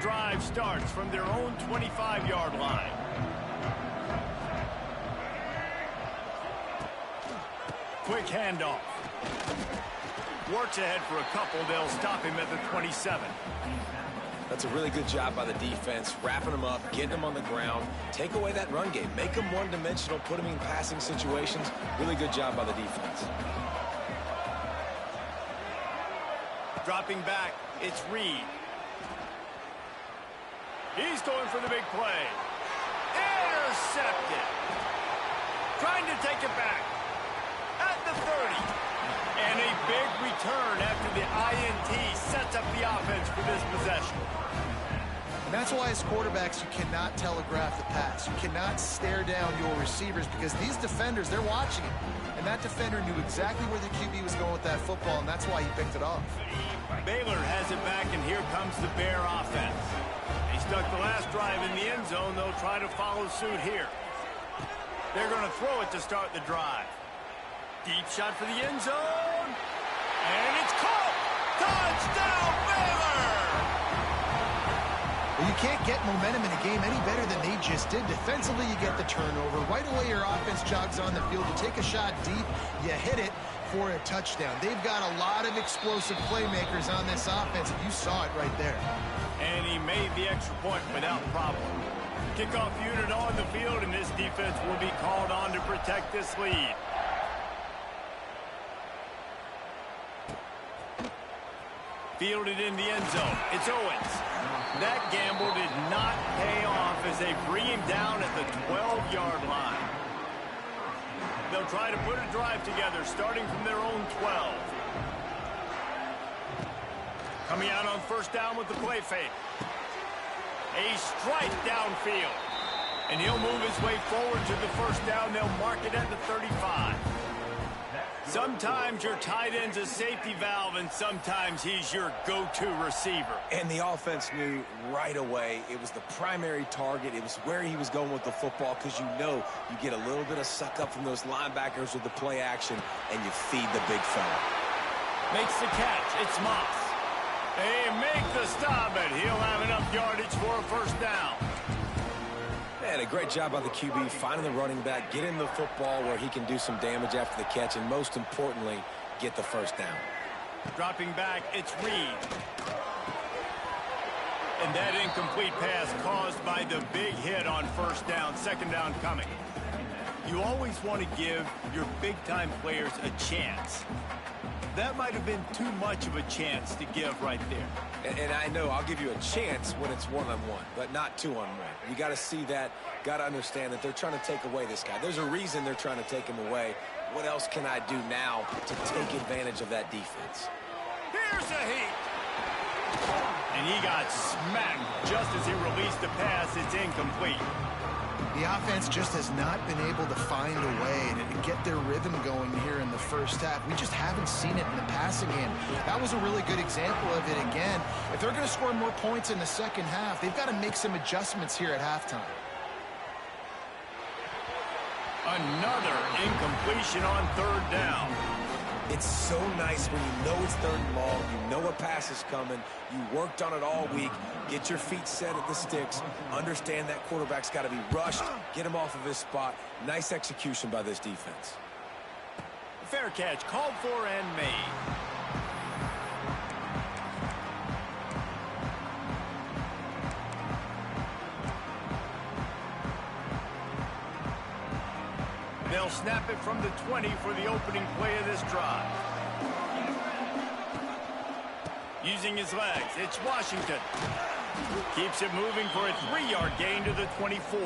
drive starts from their own 25-yard line. Quick handoff. Works ahead for a couple. They'll stop him at the 27. That's a really good job by the defense, wrapping them up, getting them on the ground. Take away that run game. Make them one-dimensional, put them in passing situations. Really good job by the defense. Dropping back, it's Reed. He's going for the big play. Intercepted. Trying to take it back. At the 30. And a big return after the INT sets up the offense for this possession. And that's why as quarterbacks, you cannot telegraph the pass. You cannot stare down your receivers because these defenders, they're watching it. And that defender knew exactly where the QB was going with that football, and that's why he picked it off. Baylor has it back, and here comes the Bear offense. They stuck the last drive in the end zone. They'll try to follow suit here. They're going to throw it to start the drive. Deep shot for the end zone. And it's caught. Touchdown, Baylor! Well, you can't get momentum in a game any better than they just did. Defensively, you get the turnover. Right away, your offense jogs on the field. You take a shot deep, you hit it for a touchdown. They've got a lot of explosive playmakers on this offense, and you saw it right there. And he made the extra point without problem. Kickoff unit on the field, and this defense will be called on to protect this lead. Fielded in the end zone. It's Owens. That gamble did not pay off as they bring him down at the 12-yard line. They'll try to put a drive together, starting from their own 12. Coming out on first down with the play fake. A strike downfield. And he'll move his way forward to the first down. They'll mark it at the 35. Sometimes your tight end's a safety valve, and sometimes he's your go-to receiver. And the offense knew right away it was the primary target. It was where he was going with the football because you know you get a little bit of suck up from those linebackers with the play action, and you feed the big fella. Makes the catch. It's Moss. They make the stop, and he'll have enough yardage for a first down. Man, a great job by the QB finding the running back, getting the football where he can do some damage after the catch, and most importantly, get the first down. Dropping back, it's Reed. And that incomplete pass caused by the big hit on first down, second down coming. You always want to give your big-time players a chance. That might have been too much of a chance to give right there. And I know I'll give you a chance when it's one-on-one, but not two-on-one. You got to see that, got to understand that they're trying to take away this guy. There's a reason they're trying to take him away. What else can I do now to take advantage of that defense? Here's a heat. And he got smacked just as he released the pass. It's incomplete. The offense just has not been able to find a way to get their rhythm going here in the first half. We just haven't seen it in the passing game. That was a really good example of it again. If they're going to score more points in the second half, they've got to make some adjustments here at halftime. Another incompletion on third down. It's so nice when you know it's third and long, you know a pass is coming, you worked on it all week, get your feet set at the sticks, understand that quarterback's got to be rushed, get him off of his spot. Nice execution by this defense. Fair catch, called for and made. They'll snap it from the 20 for the opening play of this drive. Using his legs, it's Washington. Keeps it moving for a 3-yard gain to the 24.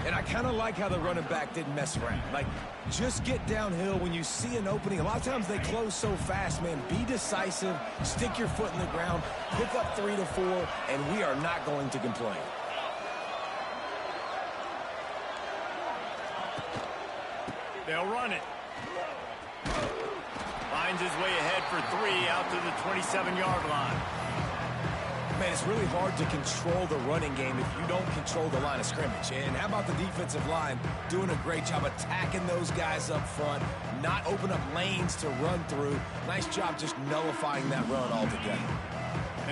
And I kind of like how the running back didn't mess around. Like, just get downhill when you see an opening. A lot of times they close so fast, man. Be decisive, stick your foot in the ground, pick up 3 to 4, and we are not going to complain. They'll run it. Finds his way ahead for 3 out to the 27-yard line. Man, it's really hard to control the running game if you don't control the line of scrimmage. And how about the defensive line doing a great job attacking those guys up front, not open up lanes to run through. Nice job just nullifying that run altogether.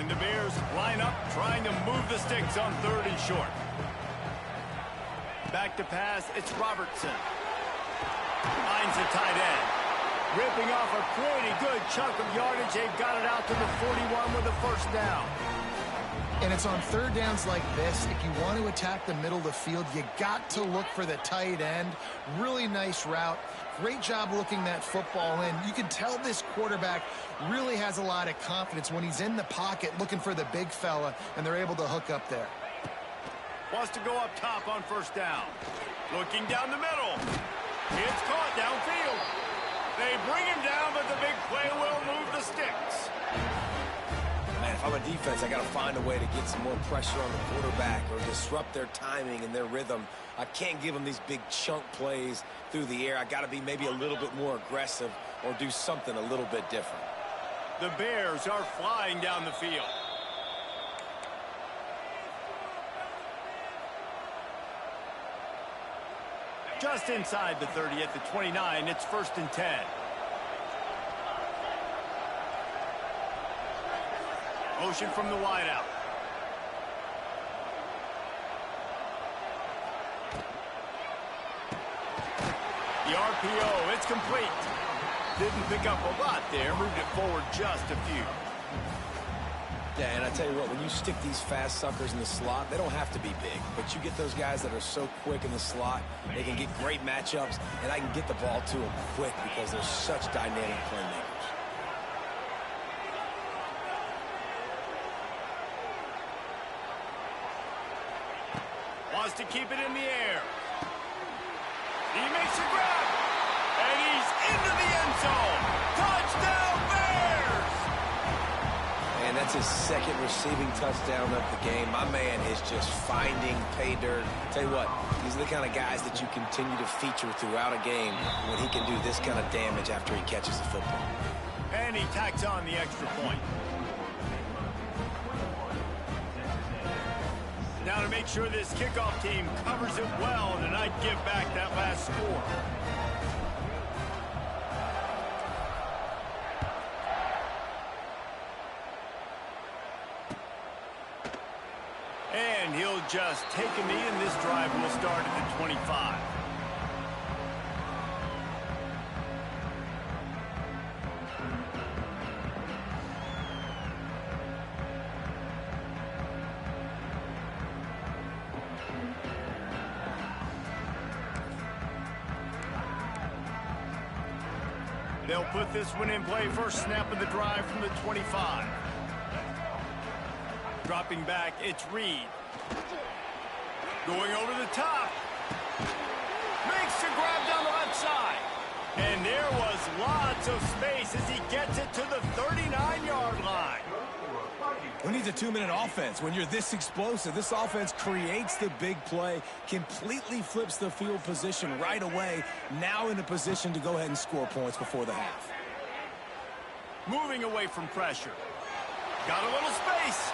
And the Bears line up, trying to move the sticks on 3rd and short. Back to pass, it's Robertson. Finds the tight end. Ripping off a pretty good chunk of yardage. They've got it out to the 41 with a first down. And it's on 3rd downs like this. If you want to attack the middle of the field, you got to look for the tight end. Really nice route. Great job looking that football in. You can tell this quarterback really has a lot of confidence when he's in the pocket looking for the big fella, and they're able to hook up there. Wants to go up top on first down. Looking down the middle. It's caught downfield. They bring him down, but the big play will move the sticks. Man, if I'm a defense, I got to find a way to get some more pressure on the quarterback or disrupt their timing and their rhythm. I can't give them these big chunk plays through the air. I got to be maybe a little bit more aggressive or do something a little bit different. The Bears are flying down the field. Just inside the 30 at the 29, it's 1st and 10. Motion from the wideout. The RPO, it's complete. Didn't pick up a lot there, moved it forward just a few. Yeah, and I tell you what, when you stick these fast suckers in the slot, they don't have to be big. But you get those guys that are so quick in the slot, they can get great matchups, and I can get the ball to them quick because they're such dynamic playmakers. Wants to keep it in the air. He makes a grab, and he's into the end zone. Touchdown, Bears! And that's his 2nd receiving touchdown of the game. My man is just finding pay dirt. Tell you what, these are the kind of guys that you continue to feature throughout a game when he can do this kind of damage after he catches the football. And he tacks on the extra point. Now to make sure this kickoff team covers it well and not give back that last score. And he'll just take a knee, and this drive will start at the 25. They'll put this one in play. First snap of the drive from the 25. Dropping back, it's Reed. Going over the top. Makes the grab down the left side. And there was lots of space as he gets it to the 39-yard line. Who needs a 2-minute offense when you're this explosive? This offense creates the big play, completely flips the field position right away, now in a position to go ahead and score points before the half. Moving away from pressure. Got a little space.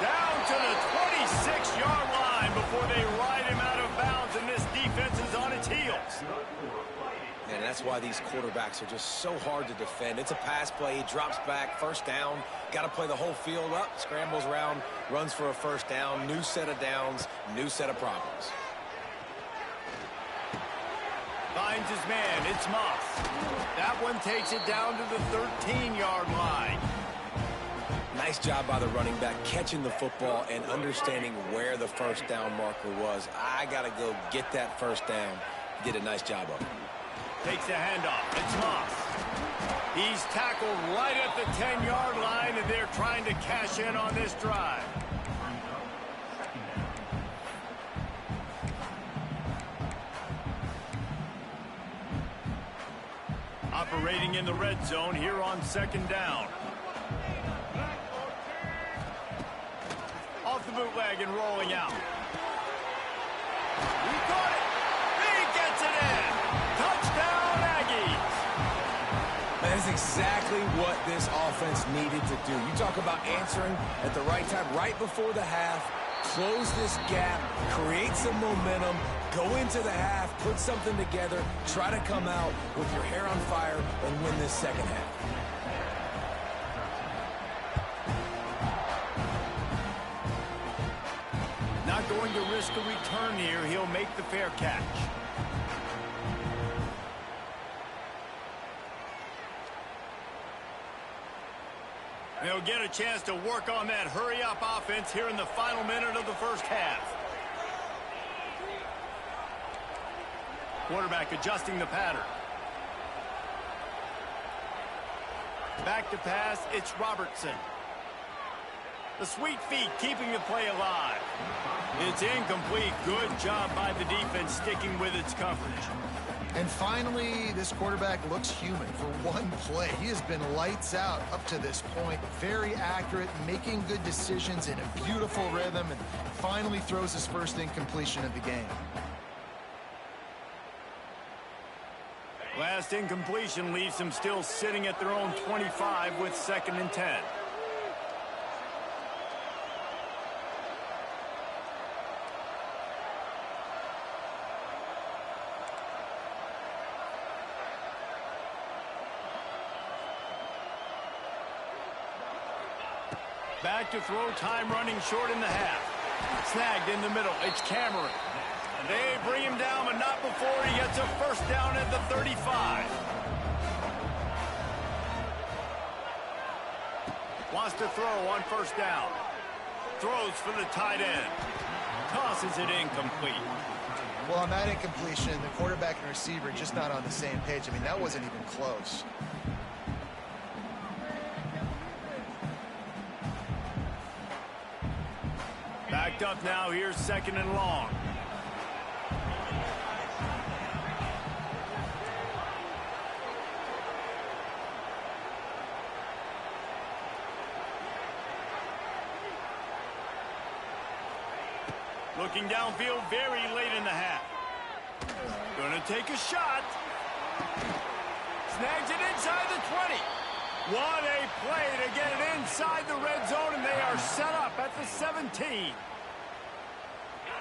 Down to the 26-yard line before they ride him out of bounds, and this defense is on its heels. And that's why these quarterbacks are just so hard to defend. It's a pass play. He drops back, first down. Got to play the whole field up, scrambles around, runs for a first down. New set of downs, new set of problems. Finds his man. It's Moss. That one takes it down to the 13-yard line. Nice job by the running back catching the football and understanding where the first down marker was. I got to go get that first down. Did a nice job of it. Takes the handoff. It's Moss. He's tackled right at the 10-yard line, and they're trying to cash in on this drive. Operating in the red zone here on 2nd down. Off the bootleg and rolling out. He caught it. He gets it in. Touchdown, Aggies. That is exactly what this offense needed to do. You talk about answering at the right time, right before the half, close this gap, create some momentum, go into the half, put something together, try to come out with your hair on fire and win this second half. going to risk a return here, he'll make the fair catch. They'll get a chance to work on that hurry-up offense here in the final minute of the first half. Quarterback adjusting the pattern. Back to pass, it's Robertson. The sweet feet keeping the play alive. It's incomplete. Good job by the defense sticking with its coverage. And finally, this quarterback looks human for one play. He has been lights out up to this point. Very accurate, making good decisions in a beautiful rhythm, and finally throws his first incompletion of the game. Last incompletion leaves them still sitting at their own 25 with 2nd and 10. Back to throw, time running short in the half. Snagged in the middle, it's Cameron. They bring him down, but not before he gets a first down at the 35. Wants to throw on first down. Throws for the tight end. Tosses it incomplete. Well, on that incompletion, the quarterback and receiver just not on the same page. I mean, that wasn't even close. Backed up now, here's 2nd and long. Looking downfield very late in the half. Gonna take a shot. Snags it inside the 20. What a play to get it inside the red zone, and they are set up at the 17.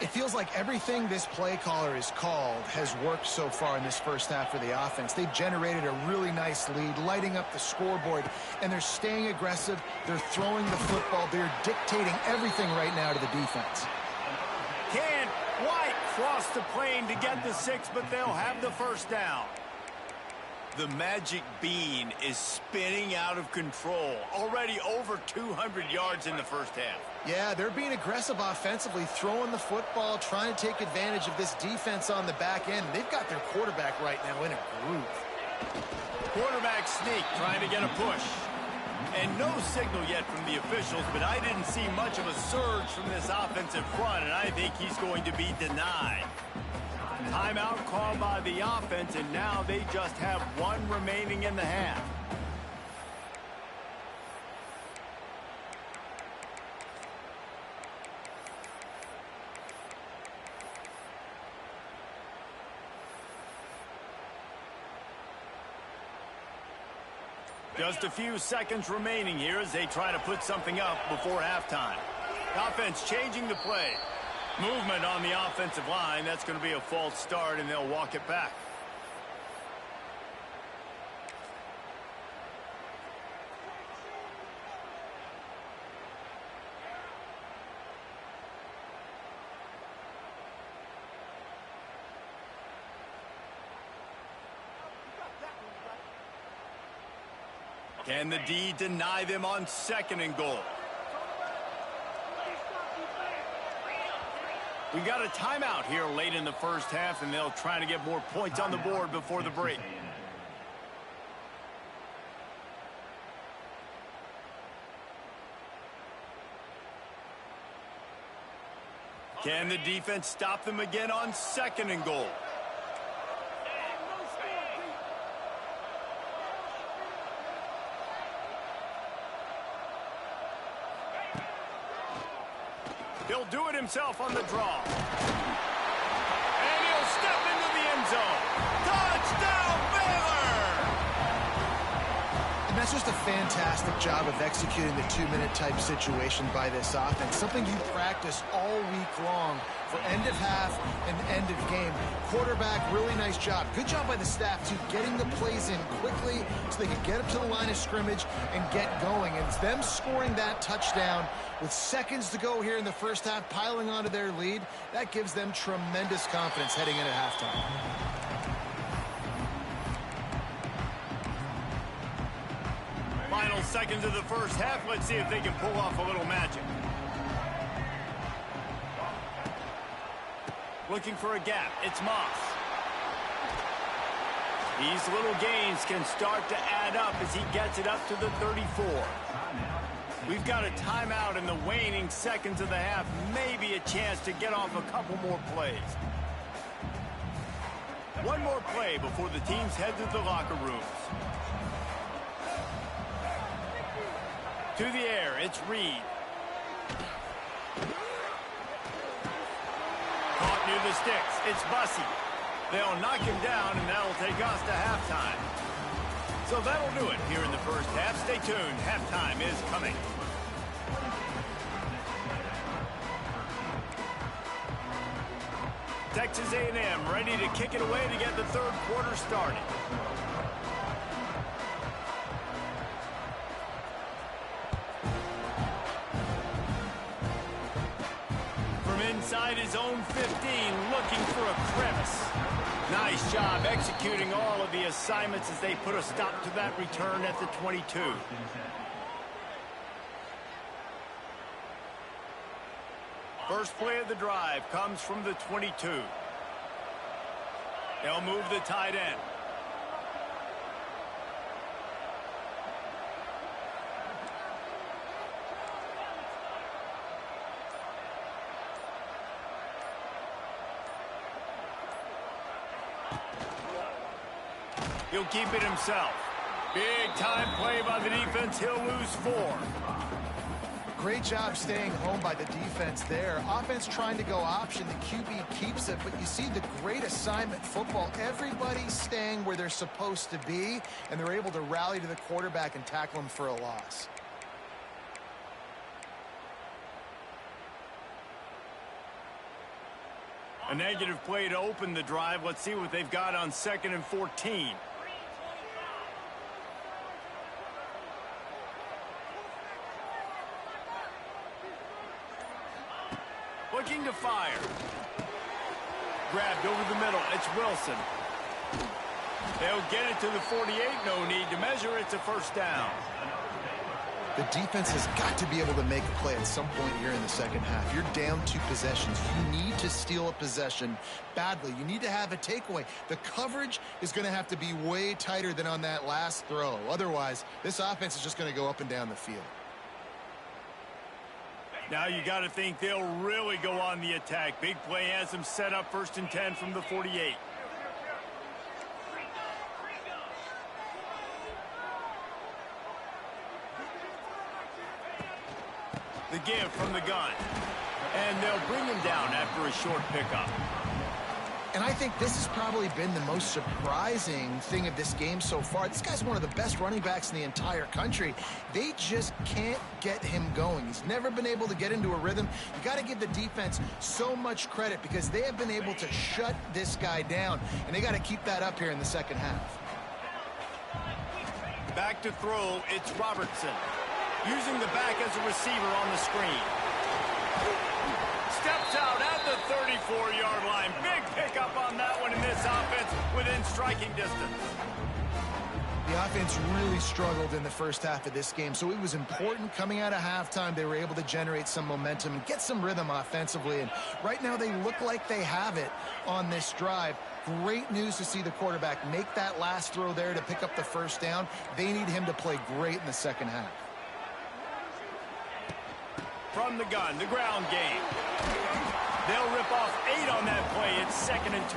It feels like everything this play caller has called has worked so far in this first half for the offense. They've generated a really nice lead, lighting up the scoreboard, and they're staying aggressive. They're throwing the football. They're dictating everything right now to the defense. Can't quite cross the plane to get the 6, but they'll have the first down. The magic bean is spinning out of control. Already over 200 yards in the first half. Yeah, they're being aggressive offensively, throwing the football, trying to take advantage of this defense on the back end. They've got their quarterback right now in a groove. Quarterback sneak, trying to get a push. And no signal yet from the officials, but I didn't see much of a surge from this offensive front, and I think he's going to be denied. Timeout called by the offense, and now they just have one remaining in the half. Just a few seconds remaining here as they try to put something up before halftime. The offense changing the play. Movement on the offensive line. That's going to be a false start, and they'll walk it back. Can the D deny them on 2nd and goal? We got a timeout here late in the first half, and they'll try to get more points on the board before the break. Can the defense stop them again on 2nd and goal? He'll do it himself on the draw. And he'll step into the end zone. Touchdown, Baylor! And that's was just a fantastic job of executing the 2-minute type situation by this offense. Something you practice all week long for end of half and end of game. Quarterback, really nice job. Good job by the staff, too, getting the plays in quickly so they could get up to the line of scrimmage and get going. And it's them scoring that touchdown with seconds to go here in the first half, piling onto their lead. That gives them tremendous confidence heading into halftime. Final seconds of the first half. Let's see if they can pull off a little magic. Looking for a gap. It's Moss. These little gains can start to add up as he gets it up to the 34. We've got a timeout in the waning seconds of the half. Maybe a chance to get off a couple more plays. One more play before the teams head to the locker rooms. To the air, it's Reed. Caught near the sticks, it's Bussey. They'll knock him down, and that'll take us to halftime. So that'll do it here in the first half. Stay tuned, halftime is coming. Texas A&M ready to kick it away to get the third quarter started. Inside his own 15, looking for a crevice. Nice job executing all of the assignments as they put a stop to that return at the 22. First play of the drive comes from the 22. They'll move the tight end. He'll keep it himself. Big time play by the defense. He'll lose 4. Great job staying home by the defense there. Offense trying to go option. The QB keeps it, but you see the great assignment football. Everybody's staying where they're supposed to be, and they're able to rally to the quarterback and tackle him for a loss. A negative play to open the drive. Let's see what they've got on 2nd and 14. Looking to fire. Grabbed over the middle. It's Wilson. They'll get it to the 48. No need to measure. It's a first down. The defense has got to be able to make a play at some point here in the second half. You're down 2 possessions. You need to steal a possession badly. You need to have a takeaway. The coverage is going to have to be way tighter than on that last throw. Otherwise, this offense is just going to go up and down the field. Now you got to think they'll really go on the attack. Big play has them set up 1st and 10 from the 48. The give from the gun. And they'll bring him down after a short pickup. And I think this has probably been the most surprising thing of this game so far. This guy's one of the best running backs in the entire country. They just can't get him going. He's never been able to get into a rhythm. You got to give the defense so much credit because they have been able to shut this guy down. And they got to keep that up here in the second half. Back to throw, it's Robertson. Using the back as a receiver on the screen. Steps out at the 34-yard line. Big pickup on that one in this offense within striking distance. The offense really struggled in the first half of this game, so it was important coming out of halftime. They were able to generate some momentum and get some rhythm offensively, and right now they look like they have it on this drive. Great news to see the quarterback make that last throw there to pick up the first down. They need him to play great in the second half. From the gun, the ground game. They'll rip off 8 on that play. It's 2nd and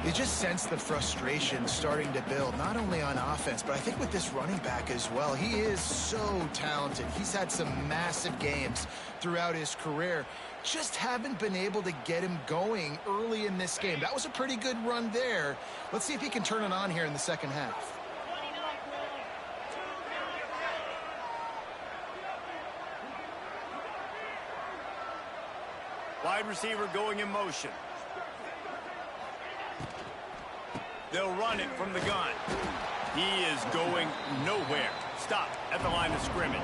2. You just sense the frustration starting to build, not only on offense, but I think with this running back as well. He is so talented. He's had some massive games throughout his career. Just haven't been able to get him going early in this game. That was a pretty good run there. Let's see if he can turn it on here in the second half. Wide receiver going in motion. They'll run it from the gun. He is going nowhere. Stop at the line of scrimmage.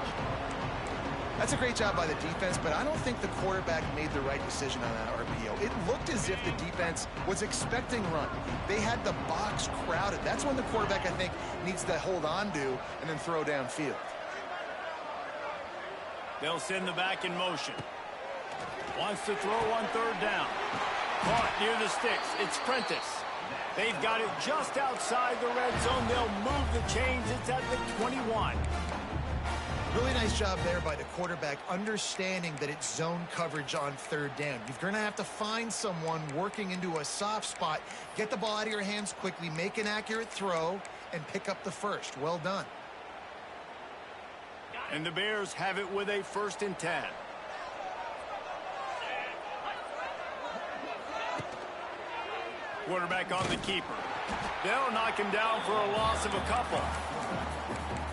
That's a great job by the defense, but I don't think the quarterback made the right decision on that RPO. It looked as if the defense was expecting run. They had the box crowded. That's when the quarterback, I think, needs to hold on to and then throw downfield. They'll send the back in motion. Wants to throw on third down. Caught near the sticks. It's Prentice. They've got it just outside the red zone. They'll move the chains. It's at the 21. Really nice job there by the quarterback, understanding that it's zone coverage on third down. You're going to have to find someone working into a soft spot, get the ball out of your hands quickly, make an accurate throw, and pick up the first. Well done. And the Bears have it with a 1st and 10. Quarterback on the keeper. They'll knock him down for a loss of a couple.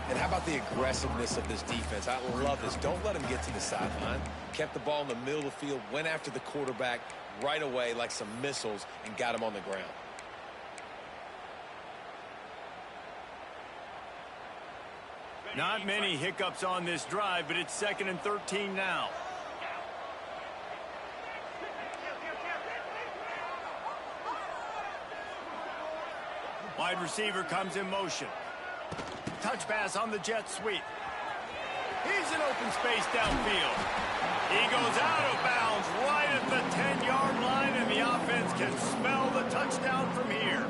And how about the aggressiveness of this defense? I love this. Don't let him get to the sideline. Kept the ball in the middle of the field, went after the quarterback right away like some missiles, and got him on the ground. Not many hiccups on this drive, but it's 2nd and 13 now. Wide receiver comes in motion. Touch pass on the jet sweep. He's in open space downfield. He goes out of bounds right at the 10-yard line, and the offense can smell the touchdown from here.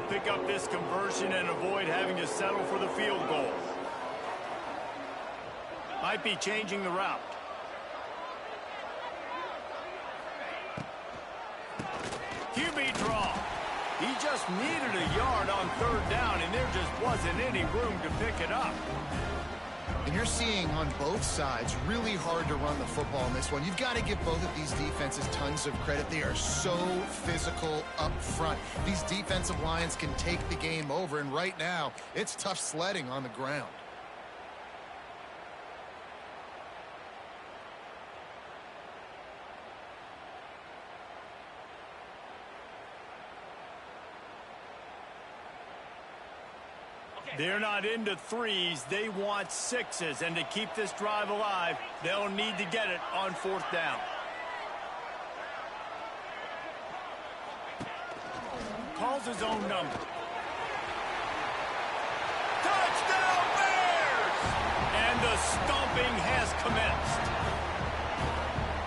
Pick up this conversion and avoid having to settle for the field goal. Might be changing the route. QB draw. He just needed a yard on third down, and there just wasn't any room to pick it up. And you're seeing on both sides really hard to run the football in this one. You've got to give both of these defenses tons of credit. They are so physical up front. These defensive lines can take the game over, and right now it's tough sledding on the ground. They're not into threes. They want sixes. And to keep this drive alive, they'll need to get it on 4th down. Calls his own number. Touchdown Bears! And the stomping has commenced.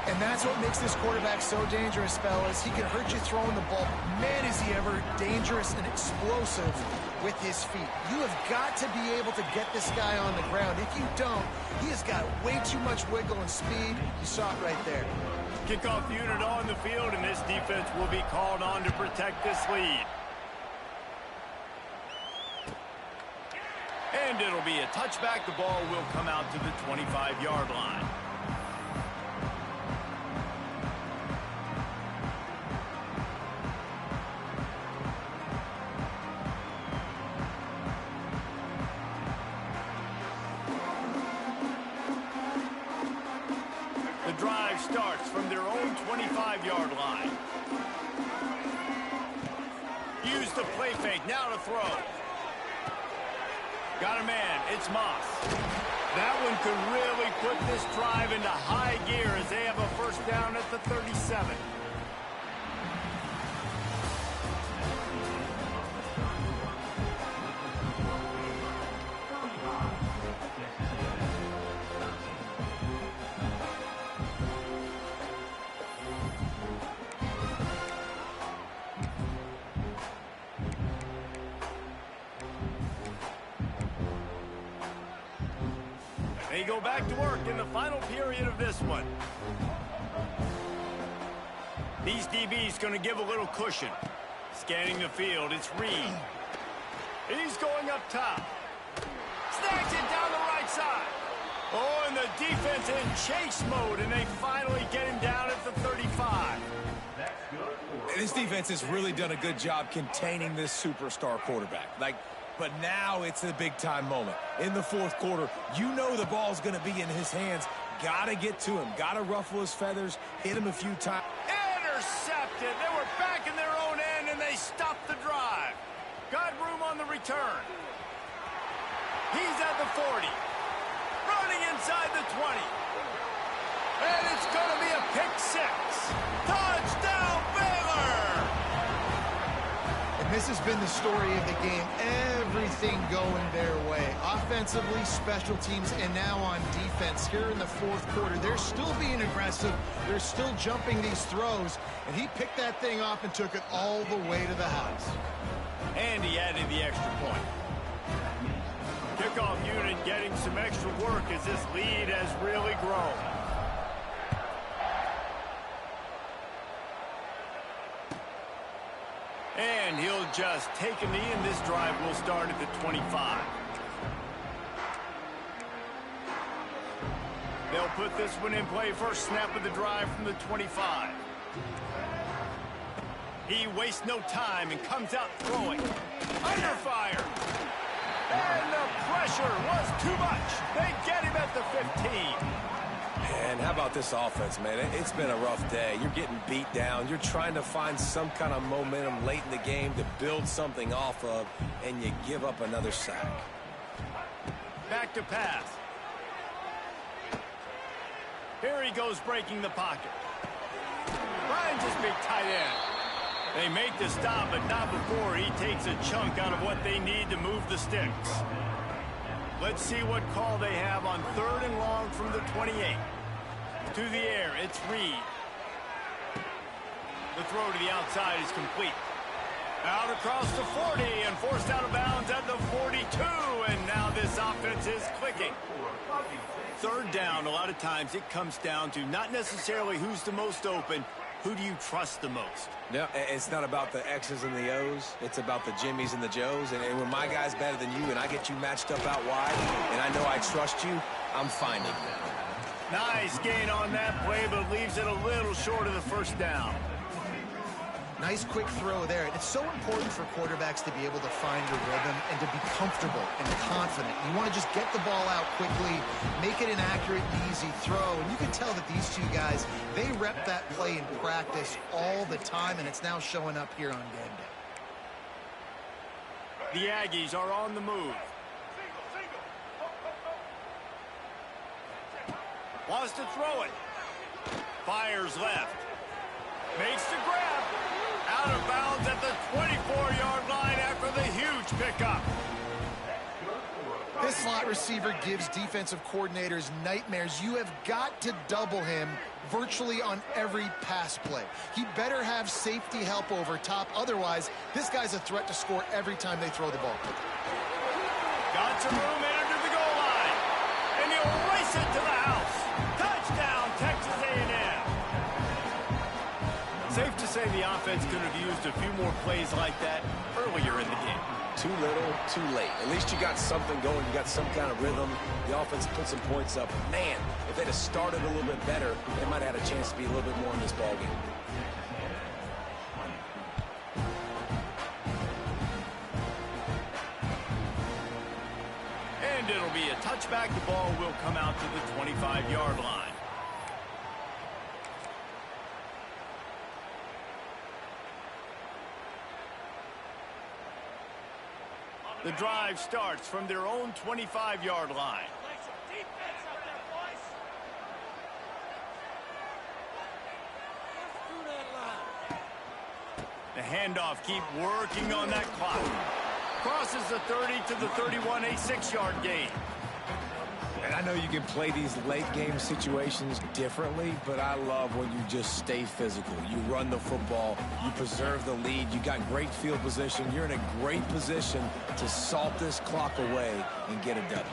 And that's what makes this quarterback so dangerous, fellas. He can hurt you throwing the ball. Man, is he ever dangerous and explosive with his feet. You have got to be able to get this guy on the ground. If you don't, he has got way too much wiggle and speed. You saw it right there. Kickoff unit on the field, and this defense will be called on to protect this lead. And it'll be a touchback. The ball will come out to the 25-yard line. Drive starts from their own 25-yard line. Use the play fake, now to throw. Got a man, it's Moss. That one could really put this drive into high gear as they have a 1st down at the 37. They go back to work in the final period of this one. These DBs going to give a little cushion. Scanning the field, it's Reed. He's going up top. Snags it down the right side. Oh, and the defense in chase mode, and they finally get him down at the 35. This defense has really done a good job containing this superstar quarterback. But now it's a big-time moment. In the fourth quarter, you know the ball's going to be in his hands. Got to get to him. Got to ruffle his feathers, hit him a few times. Intercepted. They were back in their own end, and they stopped the drive. Got room on the return. He's at the 40. Running inside the 20. And it's going to be a pick six. Touchdown, Baylor! And this has been the story of the game. Everything going their way. Offensively, special teams, and now on defense. Here in the fourth quarter, they're still being aggressive. They're still jumping these throws. And he picked that thing off and took it all the way to the house. And he added the extra point. Kickoff unit getting some extra work as this lead has really grown. And he'll just take a knee, and this drive will start at the 25. They'll put this one in play. First snap of the drive from the 25. He wastes no time and comes out throwing. Under fire. And the pressure was too much. They get him at the 15. And how about this offense, man? It's been a rough day. You're getting beat down. You're trying to find some kind of momentum late in the game to build something off of, and you give up another sack. Back to pass. Here he goes breaking the pocket. Ryan's just big tight end. They make the stop, but not before he takes a chunk out of what they need to move the sticks. Let's see what call they have on 3rd and long from the 28. To the air, it's Reed. The throw to the outside is complete. Out across the 40 and forced out of bounds at the 42. And now this offense is clicking. 3rd down, a lot of times it comes down to not necessarily who's the most open, who do you trust the most? No, it's not about the X's and the O's. It's about the Jimmies and the Joes. And when my guy's better than you and I get you matched up out wide and I know I trust you, I'm finding them. Nice gain on that play, but leaves it a little short of the first down. Nice quick throw there. And it's so important for quarterbacks to be able to find a rhythm and to be comfortable and confident. You want to just get the ball out quickly, make it an accurate and easy throw. And you can tell that these two guys, they rep that play in practice all the time, and it's now showing up here on game day. The Aggies are on the move. Wants to throw it. Fires left. Makes the grab. Out of bounds at the 24-yard line after the huge pickup. This slot receiver gives defensive coordinators nightmares. You have got to double him virtually on every pass play. He better have safety help over top. Otherwise, this guy's a threat to score every time they throw the ball. Got some room in under the goal line. And he'll race it to the house. Touchdown, Texas A&M. Safe to say the offense could have used a few more plays like that earlier in the game. Too little, too late. At least you got something going. You got some kind of rhythm. The offense put some points up. Man, if they'd have started a little bit better, they might have had a chance to be a little bit more in this ballgame. And it'll be a touchback. The ball will come out to the 25-yard line. The drive starts from their own 25-yard line. The handoff, keep working on that clock. Crosses the 30 to the 31, a 6-yard gain. And I know you can play these late-game situations differently, but I love when you just stay physical. You run the football, you preserve the lead, you got great field position, you're in a great position to salt this clock away and get a W.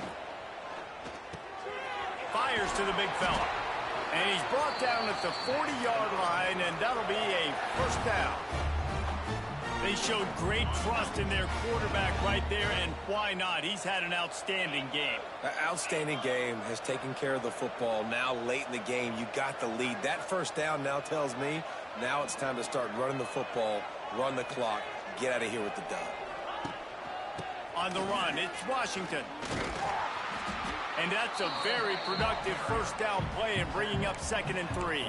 Fires to the big fella. And he's brought down at the 40-yard line, and that'll be a first down. They showed great trust in their quarterback right there, and why not? He's had an outstanding game. An outstanding game, has taken care of the football. Now late in the game, you got the lead. That first down now tells me now it's time to start running the football, run the clock, get out of here with the dub. On the run, it's Washington. And that's a very productive first down play and bringing up 2nd and 3.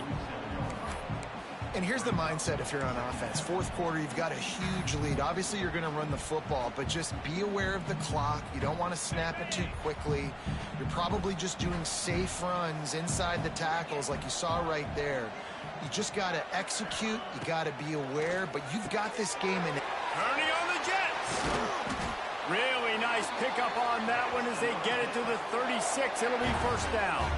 And here's the mindset if you're on offense. Fourth quarter, you've got a huge lead. Obviously, you're going to run the football, but just be aware of the clock. You don't want to snap it too quickly. You're probably just doing safe runs inside the tackles like you saw right there. You just got to execute. You got to be aware, but you've got this game in it. Kearney on the Jets. Really nice pickup on that one as they get it to the 36. It'll be first down.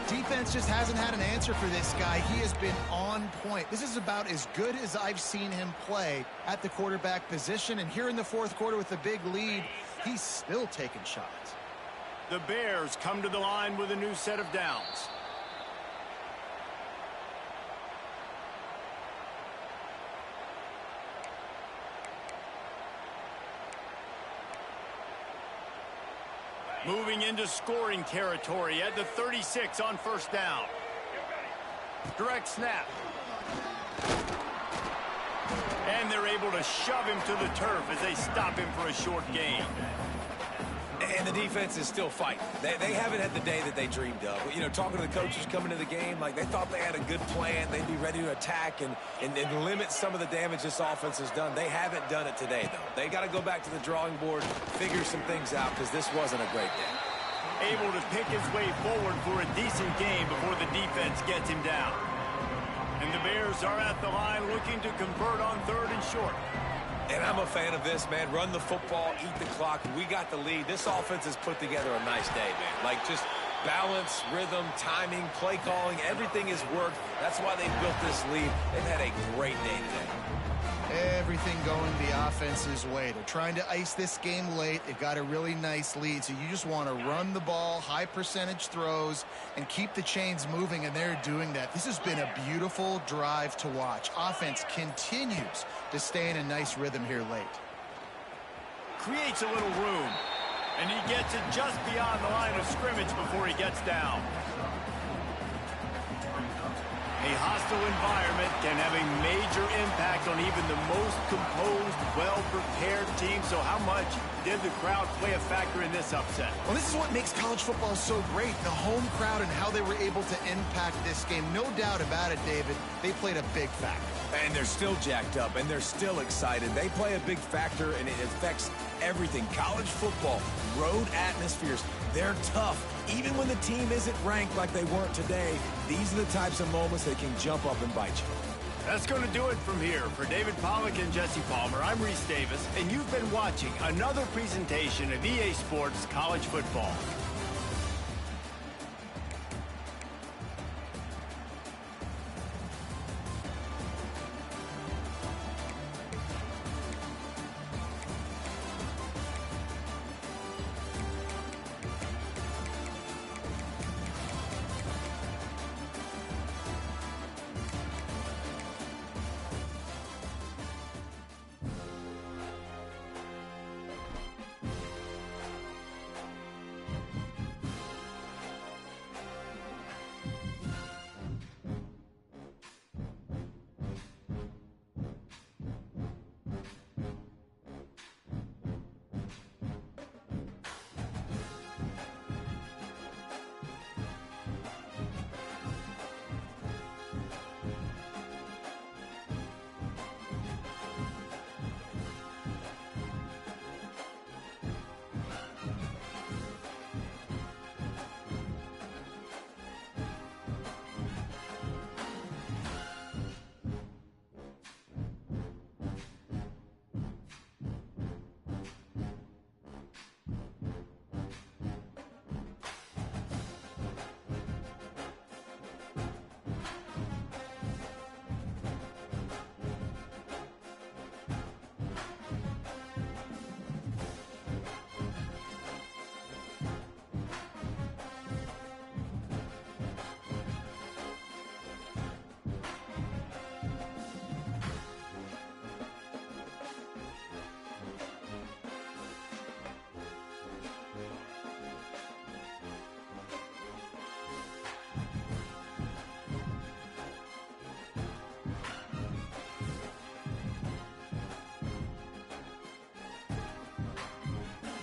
Defense just hasn't had an answer for this guy. He has been on point. This is about as good as I've seen him play at the quarterback position. And here in the fourth quarter with a big lead, he's still taking shots. The Bears come to the line with a new set of downs. Moving into scoring territory at the 36 on first down. Direct snap. And they're able to shove him to the turf as they stop him for a short gain. And the defense is still fighting. They haven't had the day that they dreamed of. You know, talking to the coaches coming to the game, like they thought they had a good plan. They'd be ready to attack and limit some of the damage this offense has done. They haven't done it today, though. They got to go back to the drawing board, figure some things out, because this wasn't a great day. Able to pick his way forward for a decent game before the defense gets him down. And the Bears are at the line looking to convert on 3rd and short. And I'm a fan of this, man. Run the football, eat the clock. We got the lead. This offense has put together a nice day, man. Like just balance, rhythm, timing, play calling, everything has worked. That's why they built this lead. They've had a great day today. Everything going the offense's way. They're trying to ice this game late. They've got a really nice lead, so you just want to run the ball, high percentage throws, and keep the chains moving, and they're doing that. This has been a beautiful drive to watch. Offense continues to stay in a nice rhythm here late. Creates a little room, and he gets it just beyond the line of scrimmage before he gets down. A hostile environment can have a major impact on even the most composed, well-prepared team. So how much did the crowd play a factor in this upset? Well, this is what makes college football so great, the home crowd and how they were able to impact this game. No doubt about it, David. They played a big factor. And they're still jacked up, and they're still excited. They play a big factor, and it affects everything. College football, road atmospheres, they're tough. Even when the team isn't ranked like they weren't today, these are the types of moments that can jump up and bite you. That's going to do it from here. For David Pollack and Jesse Palmer, I'm Reese Davis, and you've been watching another presentation of EA Sports College Football.